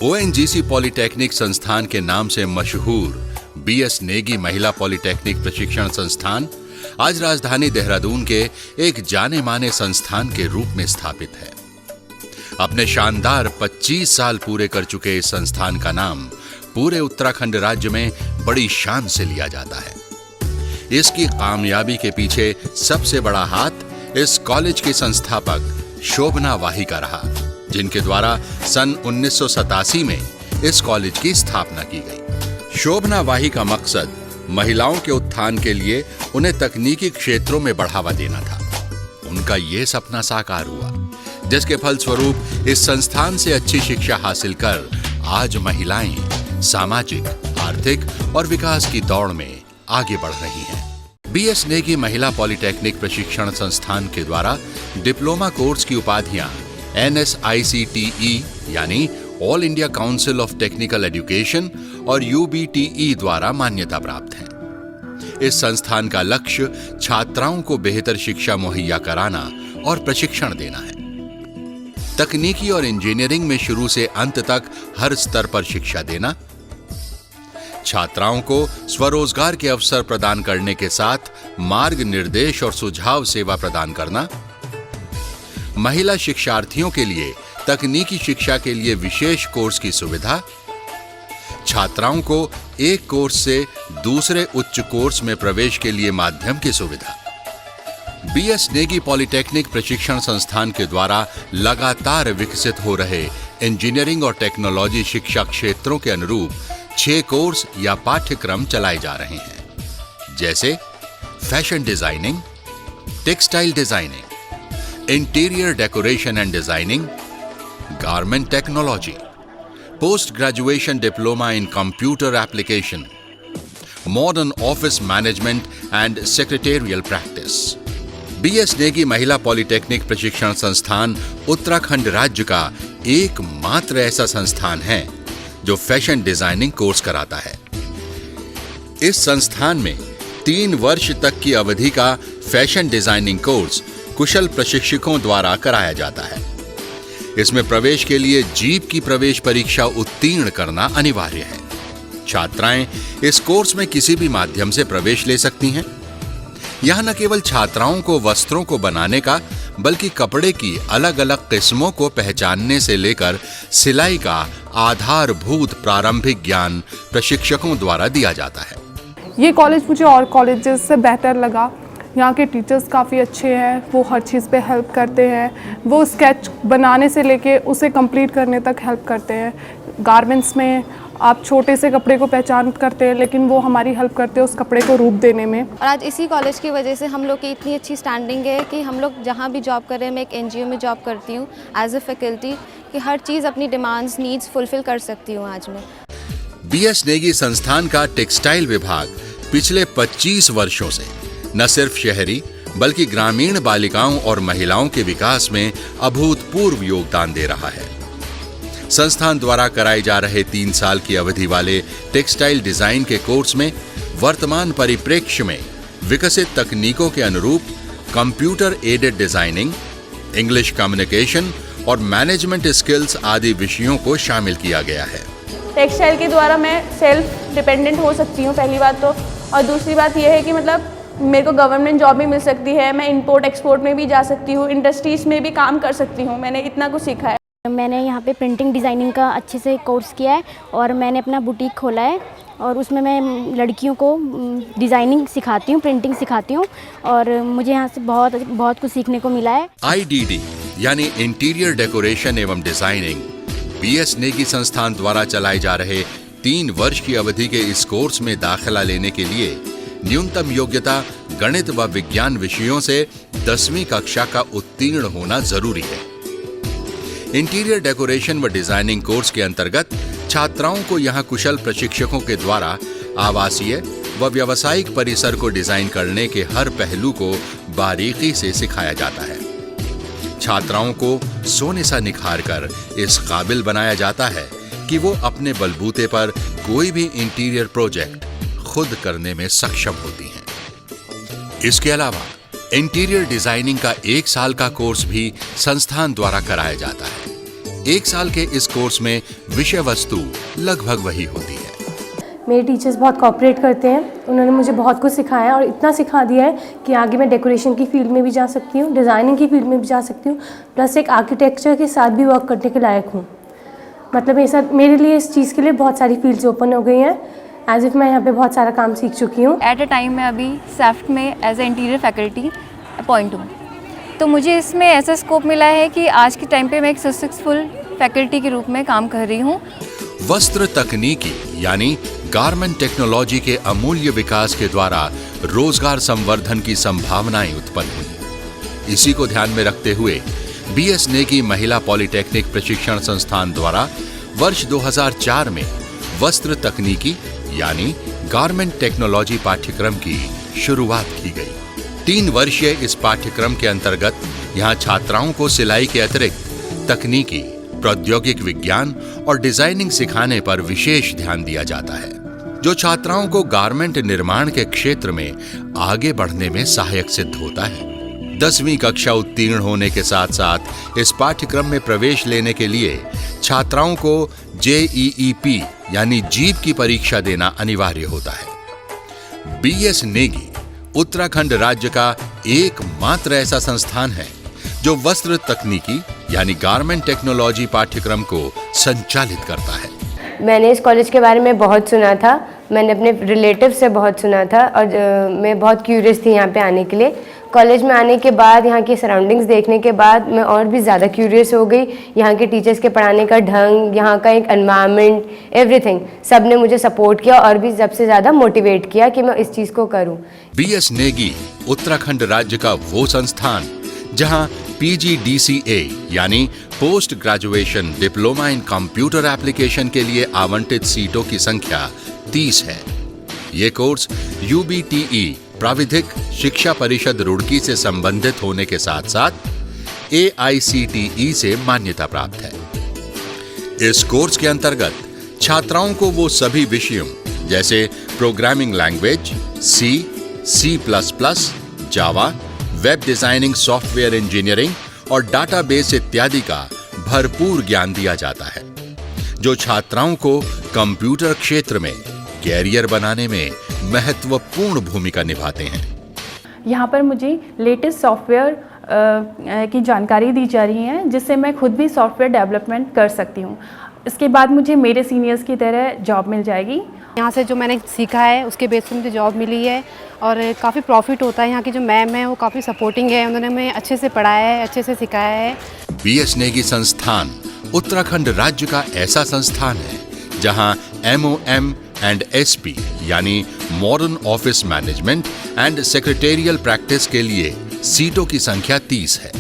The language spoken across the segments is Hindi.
ओएनजीसी पॉलिटेक्निक संस्थान के नाम से मशहूर बीएस नेगी महिला पॉलिटेक्निक प्रशिक्षण संस्थान आज राजधानी देहरादून के एक जाने माने संस्थान के रूप में स्थापित है। अपने शानदार 25 साल पूरे कर चुके इस संस्थान का नाम पूरे उत्तराखंड राज्य में बड़ी शान से लिया जाता है। इसकी कामयाबी के पीछे सबसे बड़ा हाथ इस कॉलेज के संस्थापक शोभना वाही का रहा, जिनके द्वारा सन 1987 में इस कॉलेज की स्थापना की गई। शोभना वाही का मकसद महिलाओं के उत्थान के लिए उन्हें तकनीकी क्षेत्रों में बढ़ावा देना था। उनका यह सपना साकार हुआ, जिसके फलस्वरूप इस संस्थान से अच्छी शिक्षा हासिल कर आज महिलाएं सामाजिक, आर्थिक और विकास की दौड़ में आगे बढ़ रही हैं। बीएस नेगी महिला पॉलिटेक्निक प्रशिक्षण संस्थान के द्वारा डिप्लोमा कोर्स की उपाधियां NSICTE यानी all India council of technical education और UBTE द्वारा मान्यता प्राप्त है। इस संस्थान का लक्ष्य छात्राओं को बेहतर शिक्षा मुहैया कराना और प्रशिक्षण देना है। तकनीकी और इंजीनियरिंग में शुरू से अंत तक हर स्तर पर शिक्षा देना, छात्राओं को स्वरोजगार के अवसर प्रदान करने के साथ मार्ग निर्देश और सुझाव सेवा प्रदान करना, महिला शिक्षार्थियों के लिए तकनीकी शिक्षा के लिए विशेष कोर्स की सुविधा, छात्राओं को एक कोर्स से दूसरे उच्च कोर्स में प्रवेश के लिए माध्यम की सुविधा। बीएस नेगी पॉलिटेक्निक प्रशिक्षण संस्थान के द्वारा लगातार विकसित हो रहे इंजीनियरिंग और टेक्नोलॉजी शिक्षा क्षेत्रों के अनुरूप 6 कोर्स या पाठ्यक्रम चलाए जा रहे हैं, जैसे fashion designing, textile designing, interior decoration and designing, garment technology, post graduation diploma in computer application, modern office management and secretarial practice. BS Negi महिला पॉलिटेक्निक प्रशिक्षण संस्थान उत्तराखंड राज्य का एकमात्र ऐसा संस्थान है जो फैशन डिजाइनिंग कोर्स कराता है। इस संस्थान में 3 वर्ष तक की अवधि का फैशन डिजाइनिंग कोर्स कुशल प्रशिक्षकों द्वारा कराया जाता है। इसमें प्रवेश के लिए जीप की प्रवेश परीक्षा उत्तीर्ण करना अनिवार्य है। छात्राएं इस कोर्स में किसी भी माध्यम से प्रवेश ले सकती हैं। यहां न केवल छात्राओं को वस्त्रों को बनाने का, बल्कि कपड़े की अलग अलग किस्मों को पहचानने से लेकर सिलाई का आधारभूत प्रारंभिक ज्ञान प्रशिक्षकों द्वारा दिया जाता है। ये कॉलेज मुझे और कॉलेजेस से बेहतर लगा। यहाँ के टीचर्स काफ़ी अच्छे हैं, वो हर चीज़ पे हेल्प करते हैं। वो स्केच बनाने से लेके उसे कंप्लीट करने तक हेल्प करते हैं। गारमेंट्स में आप छोटे से कपड़े को पहचान करते हैं, लेकिन वो हमारी हेल्प करते हैं उस कपड़े को रूप देने में। और आज इसी कॉलेज की वजह से हम लोग की इतनी अच्छी स्टैंडिंग है कि हम लोग जहाँ भी जॉब कर रहे हैं, मैं एक NGO में जॉब करती हूँ एज ए फैकल्टी, कि हर चीज़ अपनी डिमांड्स, नीड्स फुलफिल कर सकती हूँ आज मैं। बीएस नेगी संस्थान का टेक्सटाइल विभाग पिछले 25 वर्षों से न सिर्फ शहरी बल्कि ग्रामीण बालिकाओं और महिलाओं के विकास में अभूतपूर्व योगदान दे रहा है। संस्थान द्वारा कराए जा रहे 3 साल की अवधि वाले टेक्सटाइल डिजाइन के कोर्स में वर्तमान परिप्रेक्ष्य में विकसित तकनीकों के अनुरूप computer aided designing, English communication और मैनेजमेंट स्किल्स आदि विषयों को शामिल किया गया है। टेक्सटाइल के द्वारा मैं सेल्फ डिपेंडेंट हो सकती हूँ, पहली बात तो। और दूसरी बात यह है कि मतलब मेरे को गवर्नमेंट जॉब भी मिल सकती है, मैं इंपोर्ट एक्सपोर्ट में भी जा सकती हूँ, इंडस्ट्रीज में भी काम कर सकती हूँ। मैंने इतना कुछ सीखा है। मैंने यहाँ पे प्रिंटिंग डिज़ाइनिंग का अच्छे से कोर्स किया है और मैंने अपना बुटीक खोला है और उसमें मैं लड़कियों को डिज़ाइनिंग सिखाती हूँ, प्रिंटिंग सिखाती हूँ और मुझे यहाँ से बहुत कुछ सीखने को मिला है। IDD यानी इंटीरियर डेकोरेशन एवं डिजाइनिंग बीएस नेगी संस्थान द्वारा चलाए जा रहे 3 वर्ष की अवधि के इस कोर्स में दाखिला लेने के लिए न्यूनतम योग्यता गणित व विज्ञान विषयों से 10वीं कक्षा का उत्तीर्ण होना जरूरी है। इंटीरियर डेकोरेशन व डिजाइनिंग कोर्स के अंतर्गत छात्राओं को यहां कुशल प्रशिक्षकों के द्वारा आवासीय व व्यावसायिक परिसर को डिजाइन करने के हर पहलू को बारीकी से सिखाया जाता है। छात्राओं को सोने सा निखार कर इस काबिल बनाया जाता है कि वो अपने बलबूते पर कोई भी इंटीरियर प्रोजेक्ट खुद करने में सक्षम होती हैं। इसके अलावा इंटीरियर डिजाइनिंग का 1 साल का कोर्स भी संस्थान द्वारा कराया जाता है। 1 साल के इस कोर्स में विषय वस्तु लगभग वही होती है। मेरे टीचर्स बहुत कोऑपरेट करते हैं, उन्होंने मुझे बहुत कुछ सिखाया और इतना सिखा दिया है कि आगे मैं डेकोरेशन की फील्ड में भी जा सकती हूँ, डिज़ाइनिंग की फील्ड में भी जा सकती हूँ, प्लस एक आर्किटेक्चर के साथ भी वर्क करने के लायक हूँ। मतलब मेरे लिए इस चीज़ के लिए बहुत सारी फील्ड्स ओपन हो गई हैं, एज इफ़ मैं यहाँ पे बहुत सारा काम सीख चुकी हूँ। एट अ टाइम मैं अभी सेफ्ट में as a interior faculty appoint हूँ, तो मुझे इसमें ऐसा स्कोप मिला है कि आज के टाइम पे मैं एक सक्सेसफुल फैकल्टी के रूप में काम कर रही हूँ। वस्त्र तकनीकी यानी गारमेंट टेक्नोलॉजी के अमूल्य विकास के द्वारा रोजगार संवर्धन की संभावनाएं उत्पन्न हुई। इसी को ध्यान में रखते हुए बीएस नेगी महिला पॉलिटेक्निक प्रशिक्षण संस्थान द्वारा वर्ष 2004 में वस्त्र तकनीकी यानी गारमेंट टेक्नोलॉजी पाठ्यक्रम की शुरुआत की गई। 3 वर्षीय इस पाठ्यक्रम के अंतर्गत यहाँ छात्राओं को सिलाई के अतिरिक्त तकनीकी, प्रौद्योगिक विज्ञान और डिजाइनिंग सिखाने पर विशेष ध्यान दिया जाता है, जो छात्राओं को गारमेंट निर्माण के क्षेत्र में आगे बढ़ने में सहायक सिद्ध होता है। 10वीं कक्षा उत्तीर्ण होने के साथ साथ इस पाठ्यक्रम में प्रवेश लेने के लिए छात्राओं को JEEP यानी जीप की परीक्षा देना अनिवार्य होता है। बीएस नेगी उत्तराखंड राज्य का एकमात्र ऐसा संस्थान है जो वस्त्र तकनीकी यानी गारमेंट टेक्नोलॉजी पाठ्यक्रम को संचालित करता है। मैंने इस कॉलेज के बारे में बहुत सुना था, मैंने अपने रिलेटिव से बहुत सुना था और मैं बहुत क्यूरियस थी यहाँ पे आने के लिए। कॉलेज में आने के बाद यहाँ की सराउंडिंग्स देखने के बाद मैं और भी ज़्यादा क्यूरियस हो गई। यहाँ के टीचर्स के पढ़ाने का ढंग, यहाँ का एक एनवायरनमेंट, एवरीथिंग, सब ने मुझे सपोर्ट किया और भी सबसे ज़्यादा मोटिवेट किया कि मैं इस चीज़ को करूँ। बीएस नेगी उत्तराखंड राज्य का वो संस्थान जहाँ PGDCA यानी post graduation diploma in computer application के लिए आवंटित सीटों की संख्या 30 है। ये कोर्स UBTE प्राविधिक शिक्षा परिषद रुड़की से संबंधित होने के साथ साथ AICTE से मान्यता प्राप्त है। इस कोर्स के अंतर्गत छात्राओं को वो सभी विषयों जैसे प्रोग्रामिंग लैंग्वेज C, C++, जावा, वेब डिजाइनिंग, सॉफ्टवेयर इंजीनियरिंग और डाटाबेस इत्यादि का भरपूर ज्ञान दिया जाता है, जो छात्राओं को कंप्यूटर क्षेत्र में कैरियर बनाने में महत्वपूर्ण भूमिका निभाते हैं। यहाँ पर मुझे लेटेस्ट सॉफ्टवेयर की जानकारी दी जा रही है, जिससे मैं खुद भी सॉफ्टवेयर डेवलपमेंट कर सकती हूँ। इसके बाद मुझे मेरे सीनियर्स की तरह जॉब मिल जाएगी। यहाँ से जो मैंने सीखा है उसके बेस पे मुझे जॉब मिली है और काफ़ी प्रॉफिट होता है। यहाँ की जो मैम है वो काफ़ी सपोर्टिंग है, उन्होंने हमें अच्छे से पढ़ाया है, अच्छे से सिखाया है। बीएस नेगी संस्थान उत्तराखंड राज्य का ऐसा संस्थान है जहां MOM एंड SP यानी modern office management and secretarial practice के लिए सीटों की संख्या 30 है।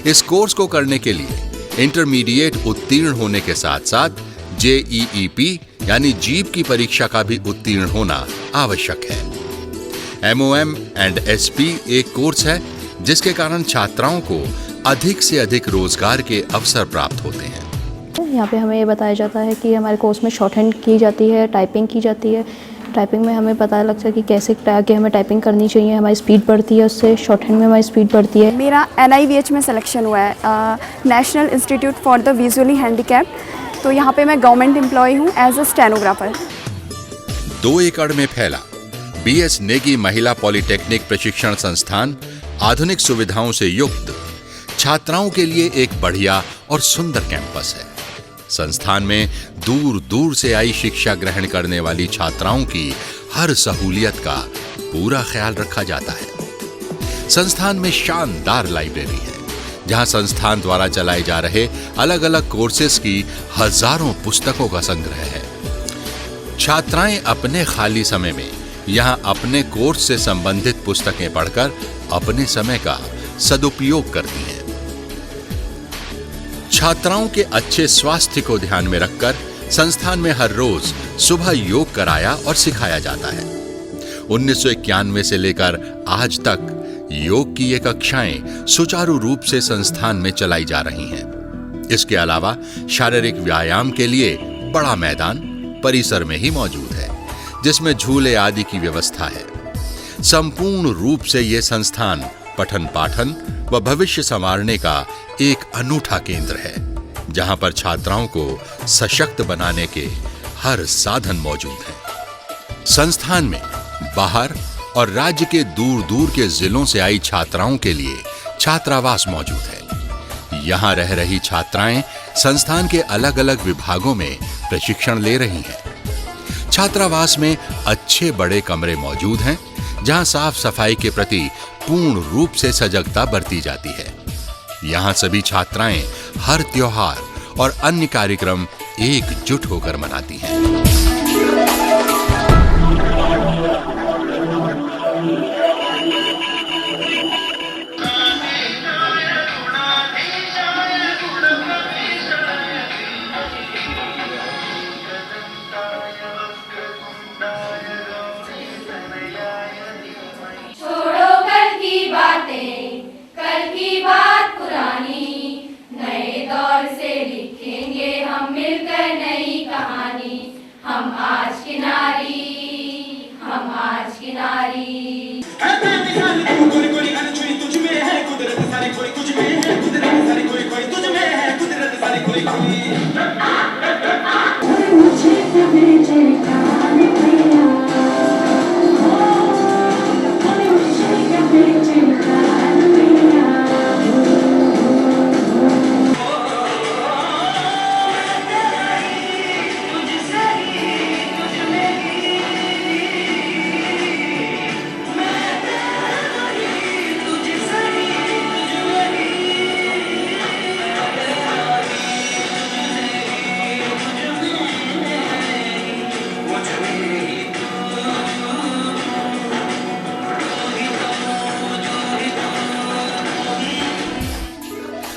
इस कोर्स को करने के लिए इंटरमीडिएट उत्तीर्ण होने के साथ साथ JEEP यानी जीप की परीक्षा का भी उत्तीर्ण होना आवश्यक है। MOM एंड SP एक कोर्स है जिसके कारण छात्राओं को अधिक से अधिक रोजगार के अवसर प्राप्त होते हैं। यहाँ पे हमें ये बताया जाता है कि हमारे कोर्स में शॉर्ट हैंड की जाती है, टाइपिंग की जाती है। टाइपिंग में हमें पता लगता है कि कैसे आगे हमें टाइपिंग करनी चाहिए, हमारी स्पीड बढ़ती है, उससे शॉर्ट हैंड में हमारी स्पीड बढ़ती है। मेरा NIVH में सिलेक्शन हुआ है, national institute for the visually handicapped. तो यहाँ पे मैं गवर्नमेंट एम्प्लॉय हूँ एज अ स्टेनोग्राफर। 2 एकड़ में फैला बीएस नेगी महिला पॉलिटेक्निक प्रशिक्षण संस्थान आधुनिक सुविधाओं से युक्त छात्राओं के लिए एक बढ़िया और सुंदर कैंपस है। संस्थान में दूर दूर से आई शिक्षा ग्रहण करने वाली छात्राओं की हर सहूलियत का पूरा ख्याल रखा जाता है। संस्थान में शानदार लाइब्रेरी है जहां संस्थान द्वारा चलाए जा रहे अलग अलग कोर्सेज की हजारों पुस्तकों का संग्रह है। छात्राएं अपने खाली समय में यहां अपने कोर्स से संबंधित पुस्तकें पढ़कर अपने समय का सदुपयोग करती हैं। छात्राओं के अच्छे स्वास्थ्य को ध्यान में रखकर संस्थान में हर रोज सुबह योग कराया और सिखाया जाता है। 1991 से लेकर आज तक योग की ये कक्षाएं सुचारू रूप से संस्थान में चलाई जा रही हैं। इसके अलावा शारीरिक व्यायाम के लिए बड़ा मैदान परिसर में ही मौजूद है, जिसमें झूले आदि की व्यवस्था है। संपूर्ण रूप से ये संस्थान पठन पाठन व भविष्य संवारने का एक अनूठा केंद्र है, जहां पर छात्राओं को सशक्त बनाने के हर साधन मौजूद हैं। संस्थान में बाहर और राज्य के दूर दूर के जिलों से आई छात्राओं के लिए छात्रावास मौजूद है। यहां रह रही छात्राएं संस्थान के अलग अलग विभागों में प्रशिक्षण ले रही हैं। छात्रावास में अच्छे बड़े कमरे मौजूद हैं, जहां साफ सफाई के प्रति पूर्ण रूप से सजगता बरती जाती है। यहां सभी छात्राएं हर त्योहार और अन्य कार्यक्रम एकजुट होकर मनाती हैं।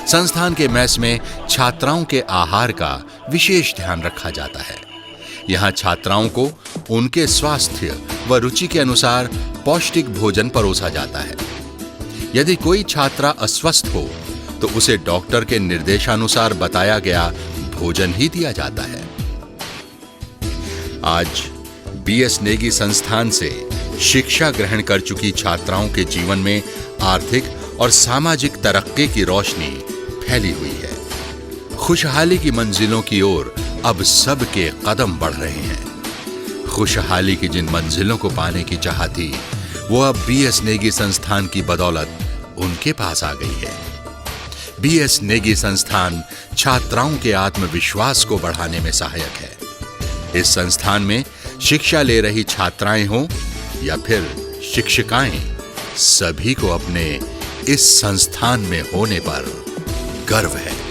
संस्थान के मेस में छात्राओं के आहार का विशेष ध्यान रखा जाता है। यहाँ छात्राओं को उनके स्वास्थ्य व रुचि के अनुसार पौष्टिक भोजन परोसा जाता है। यदि कोई छात्रा अस्वस्थ हो तो उसे डॉक्टर के निर्देशानुसार बताया गया भोजन ही दिया जाता है। आज बीएस नेगी संस्थान से शिक्षा ग्रहण कर चुकी छात्राओं के जीवन में आर्थिक और सामाजिक तरक्की की रोशनी फैली हुई है। खुशहाली की मंजिलों की ओर अब सबके कदम बढ़ रहे हैं। खुशहाली की जिन मंजिलों को पाने की चाह थी, वो अब बीएस नेगी संस्थान की बदौलत उनके पास आ गई है। बीएस नेगी संस्थान छात्राओं के आत्मविश्वास को बढ़ाने में सहायक है। इस संस्थान में शिक्षा ले रही छात्राएं हों या फिर शिक्षिकाएं, सभी को अपने इस संस्थान में होने पर गर्व है।